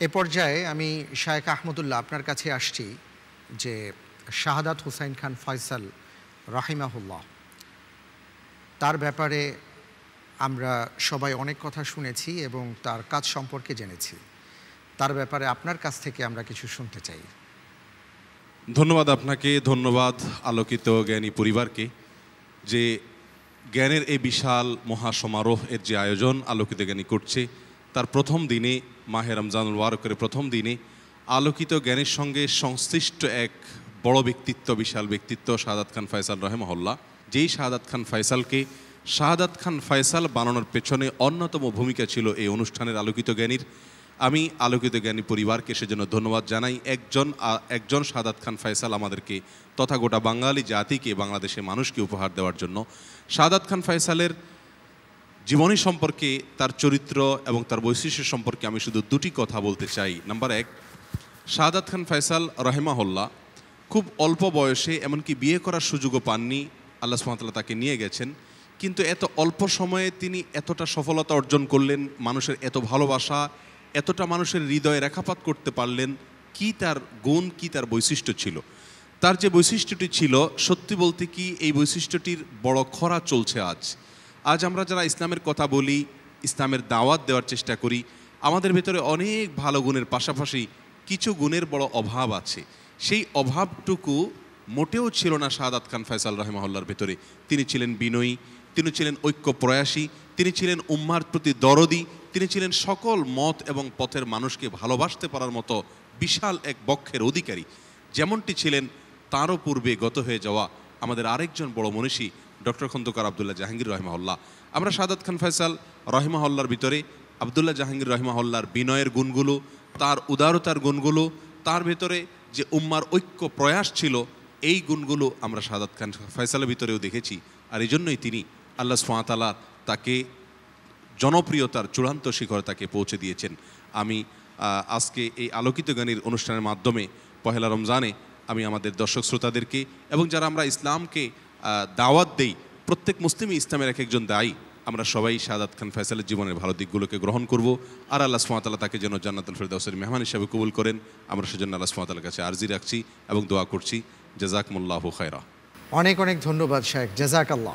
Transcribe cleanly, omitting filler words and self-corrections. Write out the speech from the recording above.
এ পর্যায়ে আমি শায়েখ আহমদুল্লাহ আপনার কাছে আসছি যে শাহাদাত হুসাইন খান ফয়সাল রাহিমাহুল্লাহ, তার ব্যাপারে আমরা সবাই অনেক কথা শুনেছি এবং তার কাজ সম্পর্কে জেনেছি। তার ব্যাপারে আপনার কাছ থেকে আমরা কিছু শুনতে চাই। ধন্যবাদ আপনাকে, ধন্যবাদ আলোকিত জ্ঞানী পরিবারকে যে জ্ঞানের এই বিশাল মহাসমারোহ এর যে আয়োজন আলোকিত জ্ঞানী করছে, তার প্রথম দিনে মাহে রমজানুল মুবারকের প্রথম দিনে আলোকিত জ্ঞানের সঙ্গে সংশ্লিষ্ট এক বড় ব্যক্তিত্ব, বিশাল ব্যক্তিত্ব শাহাদাত খান ফয়সাল রাহিমাহুল্লাহ। যেই শাহাদাত খান ফয়সালকে শাহাদাত খান ফয়সাল বানানোর পেছনে অন্যতম ভূমিকা ছিল এই অনুষ্ঠানের আলোকিত জ্ঞানীর। আমি আলোকিত জ্ঞানী পরিবারকে সেজন্য ধন্যবাদ জানাই। একজন শাহাদাত খান ফয়সাল আমাদেরকে তথা গোটা বাঙালি জাতিকে, বাংলাদেশের মানুষকে উপহার দেওয়ার জন্য। শাহাদাত খান ফয়সালের জীবনী সম্পর্কে, তার চরিত্র এবং তার বৈশিষ্ট্য সম্পর্কে আমি শুধু দুটি কথা বলতে চাই। নাম্বার এক, শাহাদাত খান ফয়সাল রাহিমাহুল্লাহ খুব অল্প বয়সে, এমনকি বিয়ে করার সুযোগও পাননি, আল্লাহ সুবহানাহু ওয়া তাআলা তাকে নিয়ে গেছেন, কিন্তু এত অল্প সময়ে তিনি এতটা সফলতা অর্জন করলেন, মানুষের এত ভালোবাসা, এতটা মানুষের হৃদয়ে রেখাপাত করতে পারলেন। কি তার গুণ, কি তার বৈশিষ্ট্য ছিল? তার যে বৈশিষ্ট্যটি ছিল, সত্যি বলতে কি এই বৈশিষ্ট্যটির বড় খরা চলছে আজ আমরা যারা ইসলামের কথা বলি, ইসলামের দাওয়াত দেওয়ার চেষ্টা করি, আমাদের ভেতরে অনেক ভালো গুণের পাশাপাশি কিছু গুণের বড় অভাব আছে। সেই অভাবটুকু মোটেও ছিল না শাহাদাত খান ফয়সাল রাহিমাহুল্লাহর ভেতরে। তিনি ছিলেন বিনয়ী, তিনি ছিলেন ঐক্য প্রয়াসী, তিনি ছিলেন উম্মার প্রতি দরদি, তিনি ছিলেন সকল মত এবং পথের মানুষকে ভালোবাসতে পারার মতো বিশাল এক বক্ষের অধিকারী। যেমনটি ছিলেন তারও পূর্বে গত হয়ে যাওয়া আমাদের আরেকজন বড় মনীষী ডক্টর খন্দকার আবদুল্লাহ জাহাঙ্গীর রহিমাহুল্লাহ। আমরা শাহাদাত খান ফয়সাল রহিমাহুল্লাহর ভিতরে আবদুল্লাহ জাহাঙ্গীর রহিমাহুল্লাহর বিনয়ের গুণগুলো, তার উদারতার গুণগুলো, তার ভেতরে যে উম্মার ঐক্য প্রয়াস ছিল, এই গুণগুলো আমরা শাহাদাত খান ফয়সালের ভিতরেও দেখেছি। আর এই জন্যই তিনি আল্লাহ সুবহানাহু ওয়া তাআলা তাকে জনপ্রিয়তার চূড়ান্ত শিখরে তাকে পৌঁছে দিয়েছেন। আমি আজকে এই আলোকিত জ্ঞানীর অনুষ্ঠানের মাধ্যমে পহেলা রমজানে আমি আমাদের দর্শক শ্রোতাদেরকে এবং যারা আমরা ইসলামকে দাওয়াত দেই, প্রত্যেক মুসলিমই ইসলামের এক একজন দায়ী। আমরা সবাই শাহাদাত খান ফয়সালের জীবনের ভালো দিকগুলোকে গ্রহণ করব, আর আল্লাহ সুবহানাহু ওয়া তাআলা তাকে যেন জান্নাতুল ফেরদাউসের মেহমান হিসেবে কবুল করেন, আমরা সেজন্য আল্লাহ সুবহানাহু ওয়া তাআলার কাছে আরজি রাখছি এবং দোয়া করছি। জাযাকুমুল্লাহু খায়রা। অনেক অনেক ধন্যবাদ শায়েখ, জাযাকাল্লাহ।